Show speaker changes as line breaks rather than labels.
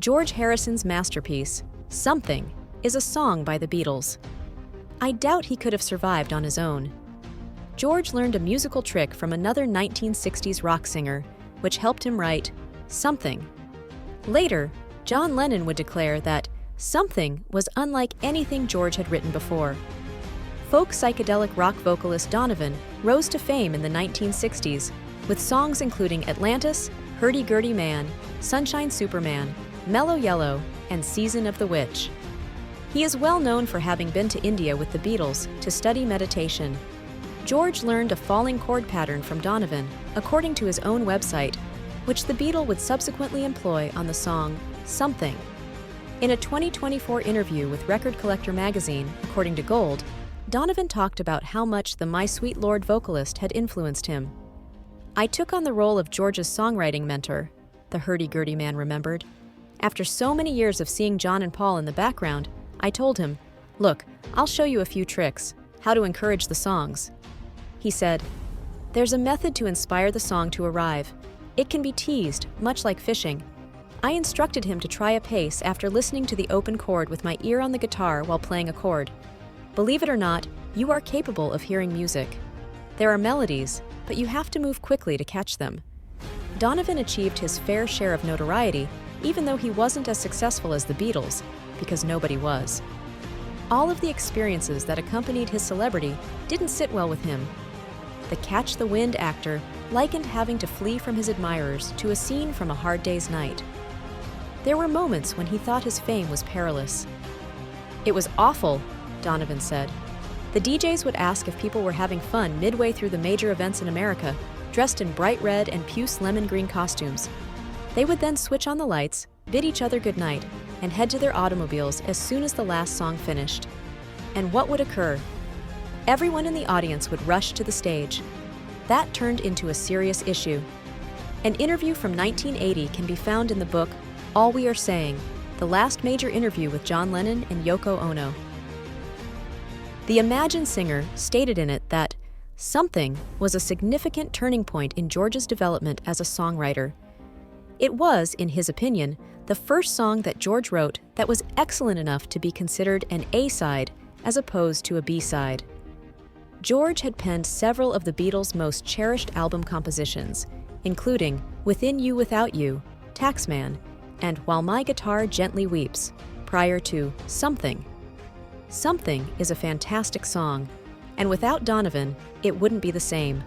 George Harrison's masterpiece, Something, is a song by the Beatles. I doubt he could have survived on his own. George learned a musical trick from another 1960s rock singer, which helped him write Something. Later, John Lennon would declare that Something was unlike anything George had written before. Folk psychedelic rock vocalist Donovan rose to fame in the 1960s with songs including Atlantis, Hurdy Gurdy Man, Sunshine Superman, Mellow Yellow, and Season of the Witch. He is well known for having been to India with the Beatles to study meditation. George learned a falling chord pattern from Donovan, according to his own website, which the Beatle would subsequently employ on the song Something. In a 2024 interview with Record Collector magazine, according to Gold, Donovan talked about how much the My Sweet Lord vocalist had influenced him. I took on the role of George's songwriting mentor, the Hurdy Gurdy Man remembered. After so many years of seeing John and Paul in the background, I told him, "Look, I'll show you a few tricks, how to encourage the songs." He said, "There's a method to inspire the song to arrive. It can be teased, much like fishing." I instructed him to try a pace after listening to the open chord with my ear on the guitar while playing a chord. Believe it or not, you are capable of hearing music. There are melodies, but you have to move quickly to catch them. Donovan achieved his fair share of notoriety, even though he wasn't as successful as the Beatles, because nobody was. All of the experiences that accompanied his celebrity didn't sit well with him. The Catch the Wind actor likened having to flee from his admirers to a scene from A Hard Day's Night. There were moments when he thought his fame was perilous. "It was awful," Donovan said. The DJs would ask if people were having fun midway through the major events in America, dressed in bright red and puce lemon green costumes. They would then switch on the lights, bid each other goodnight, and head to their automobiles as soon as the last song finished. And what would occur? Everyone in the audience would rush to the stage. That turned into a serious issue. An interview from 1980 can be found in the book All We Are Saying, the last major interview with John Lennon and Yoko Ono. The Imagine singer stated in it that Something was a significant turning point in George's development as a songwriter. It was, in his opinion, the first song that George wrote that was excellent enough to be considered an A-side as opposed to a B-side. George had penned several of the Beatles' most cherished album compositions, including Within You Without You, Taxman, and While My Guitar Gently Weeps, prior to Something. Something is a fantastic song, and without Donovan, it wouldn't be the same.